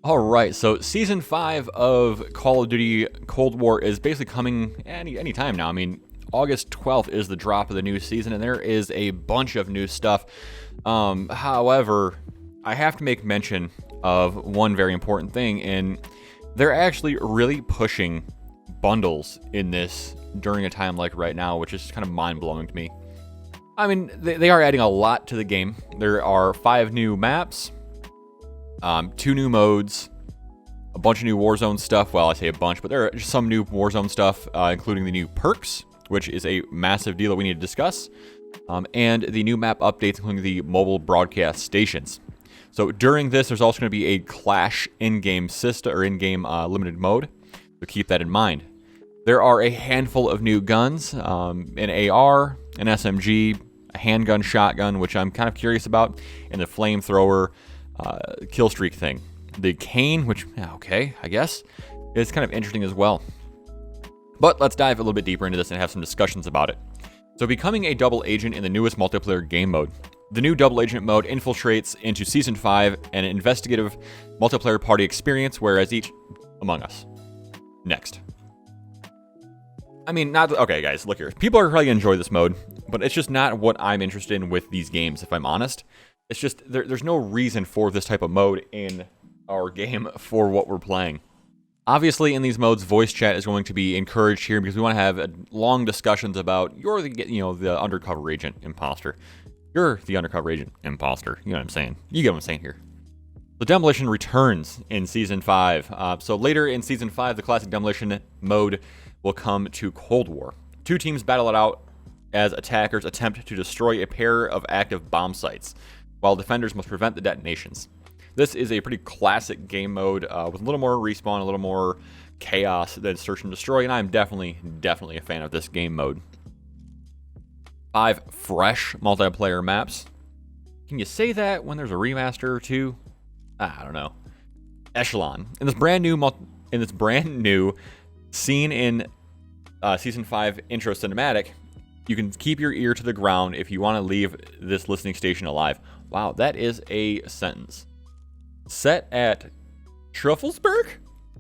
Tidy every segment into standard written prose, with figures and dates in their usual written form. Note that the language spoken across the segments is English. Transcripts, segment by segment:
All right, so Season 5 of Call of Duty Cold War is basically coming any time now. I mean, August 12th is the drop of the new season, and there is a bunch of new stuff. However, I have to make mention of one very important thing, and they're actually really pushing bundles in this during a time like right now, which is kind of mind-blowing to me. I mean, they are adding a lot to the game. There are 5 new maps, 2 new modes, a bunch of new Warzone stuff. Well, I say a bunch, but there are just some new Warzone stuff, including the new perks, which is a massive deal that we need to discuss, and the new map updates, including the mobile broadcast stations. So during this, there's also going to be a Clash in-game system or in-game limited mode, so keep that in mind. There are a handful of new guns, an AR, an SMG, a handgun, shotgun, which I'm kind of curious about, and the flamethrower kill streak thing. The cane, which, okay, I guess, is kind of interesting as well. But let's dive a little bit deeper into this and have some discussions about it. So becoming a double agent in the newest multiplayer game mode. The new double agent mode infiltrates into Season 5, an investigative multiplayer party experience, whereas each Among Us. Next. I mean, okay, guys, look here. People are probably going to enjoy this mode, but it's just not what I'm interested in with these games, if I'm honest. It's just, there's no reason for this type of mode in our game for what we're playing. Obviously, in these modes, voice chat is going to be encouraged here because we want to have long discussions about you're the undercover agent imposter. You're the undercover agent imposter. You know what I'm saying? You get what I'm saying here. The Demolition returns in Season 5. So later in Season 5, the classic Demolition mode will come to Cold War. 2 teams battle it out as attackers attempt to destroy a pair of active bomb sites, while defenders must prevent the detonations. This is a pretty classic game mode with a little more respawn, a little more chaos than Search and Destroy, and I'm definitely a fan of this game mode. 5 fresh multiplayer maps. Can you say that when there's a remaster or 2? I don't know. Echelon. In this brand new scene in Season 5 intro cinematic, you can keep your ear to the ground if you want to leave this listening station alive. Wow, that is a sentence. Set at Truffelsburg,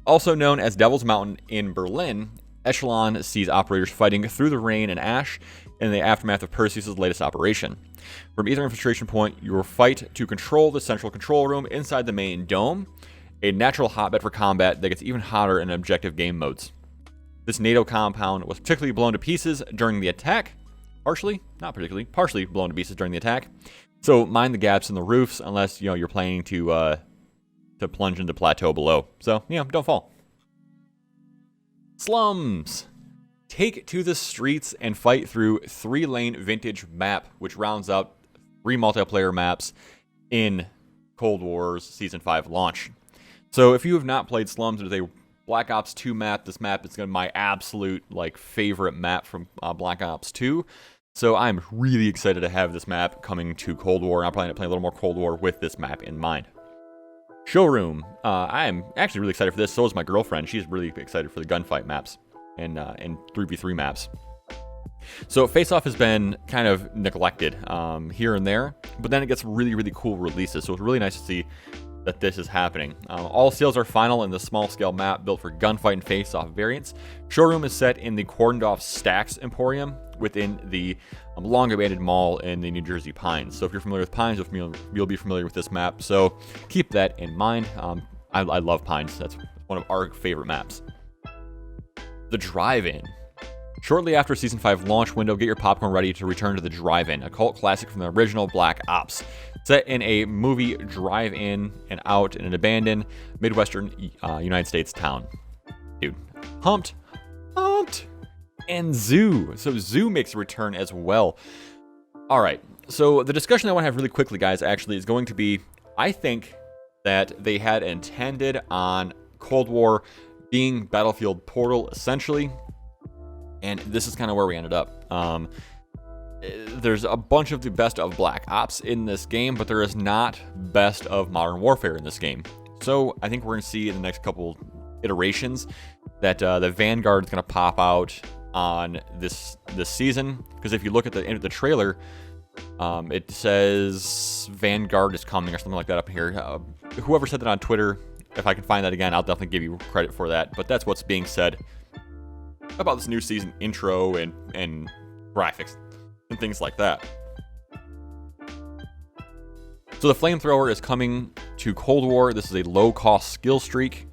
also known as Devil's Mountain in Berlin, Echelon sees operators fighting through the rain and ash in the aftermath of Perseus' latest operation. From either infiltration point, you will fight to control the central control room inside the main dome, a natural hotbed for combat that gets even hotter in objective game modes. This NATO compound was particularly blown to pieces during the attack. Partially blown to pieces during the attack. So mind the gaps in the roofs unless you're planning to plunge into plateau below. So don't fall. Slums. Take to the streets and fight through 3-lane vintage map, which rounds out 3 multiplayer maps in Cold War's Season 5 launch. So if you have not played Slums, it is a Black Ops 2 map. This map is my absolute favorite map from Black Ops 2. So I'm really excited to have this map coming to Cold War. I'm planning to play a little more Cold War with this map in mind. Showroom. I am actually really excited for this. So is my girlfriend. She's really excited for the gunfight maps and 3v3 maps. So Face Off has been kind of neglected here and there, but then it gets really, really cool releases. So it's really nice to see that this is happening. All sales are final in the small-scale map built for gunfight and face-off variants. Showroom is set in the cordoned-off Stacks Emporium within the long-abandoned mall in the New Jersey Pines. So if you're familiar with Pines, you'll be familiar with this map. So keep that in mind. I love Pines. That's one of our favorite maps. The Drive-In. Shortly after Season 5 launch window, get your popcorn ready to return to The Drive-In, a cult classic from the original Black Ops. Set in a movie drive-in and out in an abandoned Midwestern United States town. Dude, pumped. And Zoo. So Zoo makes a return as well. All right, so the discussion I want to have really quickly, guys, actually is going to be, I think that they had intended on Cold War being Battlefield Portal, essentially. And this is kind of where we ended up. There's a bunch of the best of Black Ops in this game, but there is not best of Modern Warfare in this game. So I think we're going to see in the next couple iterations that the Vanguard is going to pop out on this season. Because if you look at the end of the trailer, it says Vanguard is coming or something like that up here. Whoever said that on Twitter, If I can find that again, I'll definitely give you credit for that. But that's what's being said about this new season intro and graphics and things like that. So the flamethrower is coming to Cold War. This is a low-cost skill streak,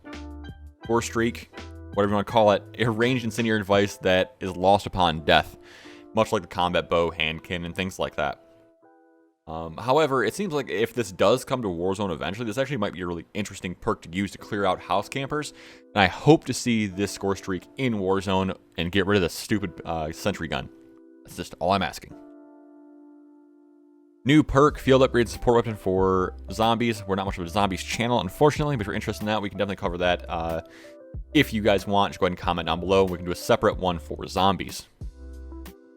or streak, whatever you want to call it, a ranged incendiary device that is lost upon death, much like the combat bow, handgun, and things like that. However, it seems like if this does come to Warzone eventually, this actually might be a really interesting perk to use to clear out house campers. And I hope to see this score streak in Warzone and get rid of the stupid sentry gun. That's just all I'm asking. New perk, field upgrade support weapon for zombies. We're not much of a zombies channel, unfortunately, but if you're interested in that, we can definitely cover that. If you guys want, just go ahead and comment down below. We can do a separate one for zombies.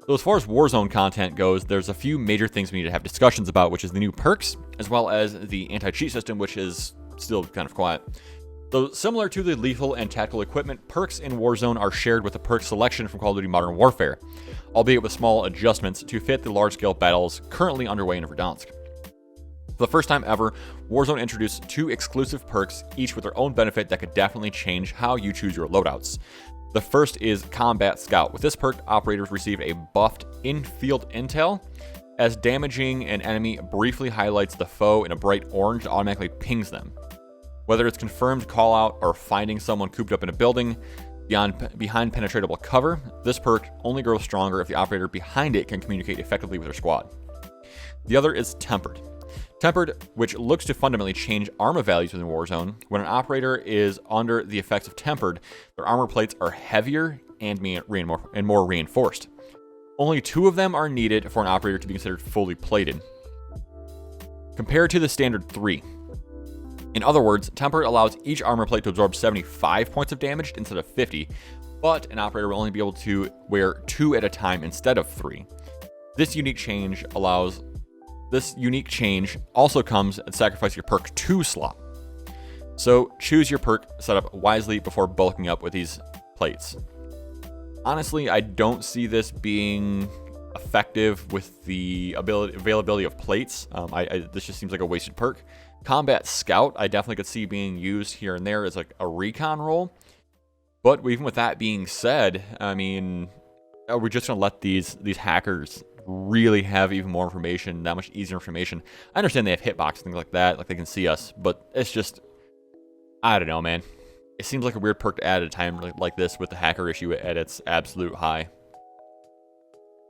So as far as Warzone content goes, there's a few major things we need to have discussions about, which is the new perks, as well as the anti-cheat system, which is still kind of quiet. So similar to the lethal and tactical equipment, perks in Warzone are shared with the perk selection from Call of Duty Modern Warfare, albeit with small adjustments to fit the large-scale battles currently underway in Verdansk. For the first time ever, Warzone introduced 2 exclusive perks, each with their own benefit that could definitely change how you choose your loadouts. The first is Combat Scout. With this perk, operators receive a buffed in-field intel. As damaging an enemy briefly highlights the foe in a bright orange, it automatically pings them. Whether it's confirmed callout or finding someone cooped up in a building behind penetratable cover, this perk only grows stronger if the operator behind it can communicate effectively with their squad. The other is Tempered. Tempered, which looks to fundamentally change armor values within Warzone. When an operator is under the effects of Tempered, their armor plates are heavier and more reinforced. Only 2 of them are needed for an operator to be considered fully plated, compared to the standard 3. In other words, Tempered allows each armor plate to absorb 75 points of damage instead of 50, but an operator will only be able to wear 2 at a time instead of 3. This unique change also comes at sacrifice your perk 2 slot. So choose your perk setup wisely before bulking up with these plates. Honestly, I don't see this being effective with the availability of plates. This just seems like a wasted perk. Combat Scout, I definitely could see being used here and there as like a recon role. But even with that being said, I mean, are we just going to let these hackers really have even more information, that much easier information? I understand they have hitbox, things like that, like they can see us, but it's just, I don't know, man. It seems like a weird perk to add at a time like this with the hacker issue at its absolute high.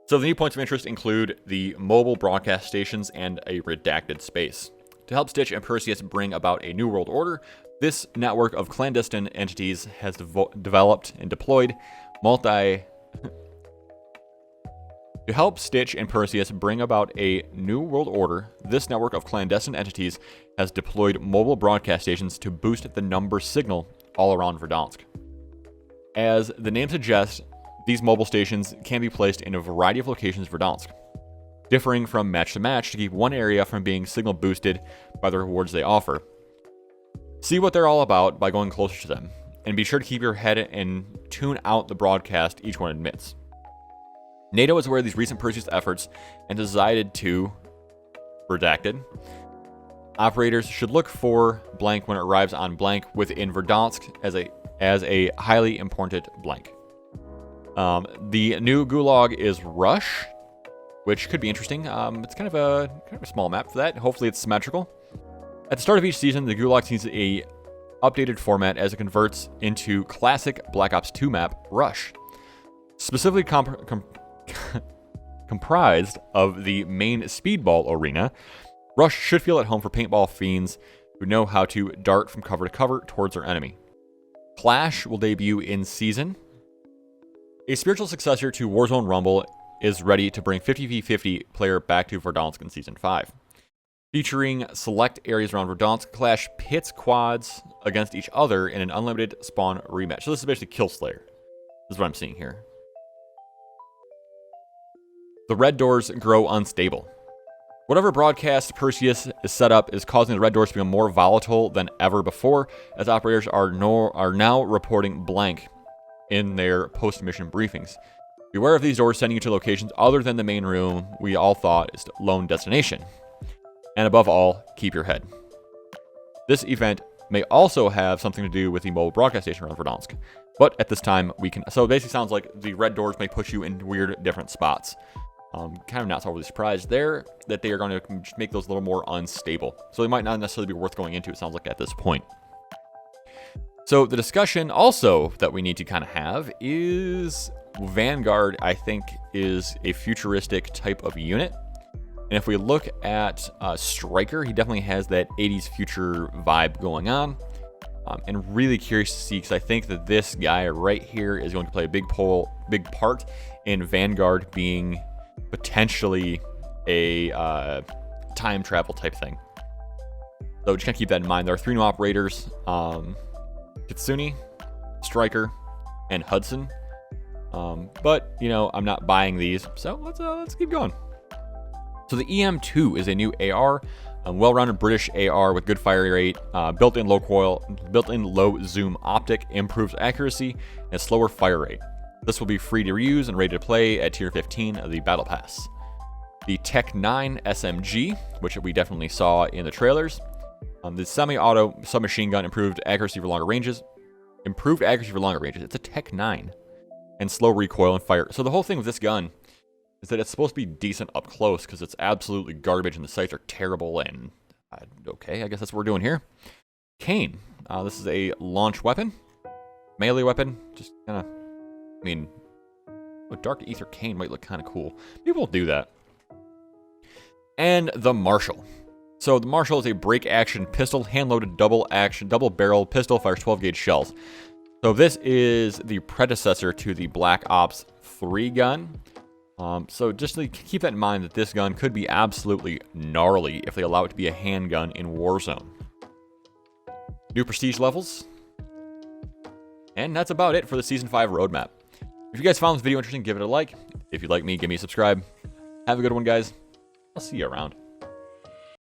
So the new points of interest include the mobile broadcast stations and a redacted space. To help Stitch and Perseus bring about a new world order, this network of clandestine entities has developed and deployed To help Stitch and Perseus bring about a new world order, this network of clandestine entities has deployed mobile broadcast stations to boost the number signal all around Verdansk. As the name suggests, these mobile stations can be placed in a variety of locations in Verdansk, differing from match to match to keep one area from being signal boosted by the rewards they offer. See what they're all about by going closer to them, and be sure to keep your head and tune out the broadcast each one admits. NATO is aware of these recent Perseus efforts and decided to, redacted, operators should look for blank when it arrives on blank within Verdansk as a highly important blank. The new gulag is Rush, which could be interesting. It's kind of a small map for that. Hopefully it's symmetrical. At the start of each season, the gulag sees a updated format as it converts into classic Black Ops 2 map, Rush. Specifically comprised of the main speedball arena, Rush should feel at home for paintball fiends who know how to dart from cover to cover towards their enemy. Clash will debut in season. A spiritual successor to Warzone Rumble is ready to bring 50v50 player back to Verdansk in Season 5. Featuring select areas around Verdansk, Clash pits quads against each other in an unlimited spawn rematch. So this is basically Kill Slayer. This is what I'm seeing here. The red doors grow unstable. Whatever broadcast Perseus is set up is causing the red doors to become more volatile than ever before, as operators are now reporting blank in their post-mission briefings. Beware of these doors sending you to locations other than the main room we all thought is lone destination. And above all, keep your head. This event may also have something to do with the mobile broadcast station around Verdansk. But at this time, we can... So it basically sounds like the red doors may put you in weird different spots. Kind of not totally surprised there that they are going to make those a little more unstable. So they might not necessarily be worth going into, it sounds like, at this point. So the discussion also that we need to kind of have is Vanguard, I think, is a futuristic type of unit. And if we look at Stryker, he definitely has that 80s future vibe going on. And really curious to see, because I think that this guy right here is going to play a big part in Vanguard being potentially a time travel type thing. So just kind of keep that in mind. There are 3 new operators, Kitsune, Stryker, and Hudson. But, you know, I'm not buying these, so let's keep going. So the EM2 is a new AR, a well-rounded British AR with good fire rate, built-in low zoom optic, improves accuracy, and slower fire rate. This will be free to reuse and ready to play at tier 15 of the Battle Pass. The Tec-9 SMG, which we definitely saw in the trailers. The semi-auto submachine gun, improved accuracy for longer ranges. It's a Tec-9. And slow recoil and fire. So the whole thing with this gun is that it's supposed to be decent up close because it's absolutely garbage and the sights are terrible. And okay, I guess that's what we're doing here. Cane. This is a launch weapon, melee weapon. Just kind of, I mean, a dark ether cane might look kind of cool. People will do that. And the Marshal. So the Marshal is a break action pistol, hand loaded double barrel pistol, fires 12 gauge shells. So this is the predecessor to the Black Ops 3 gun. So just to keep that in mind that this gun could be absolutely gnarly if they allow it to be a handgun in Warzone. New prestige levels. And that's about it for the Season 5 roadmap. If you guys found this video interesting, give it a like. If you like me, give me a subscribe. Have a good one, guys. I'll see you around.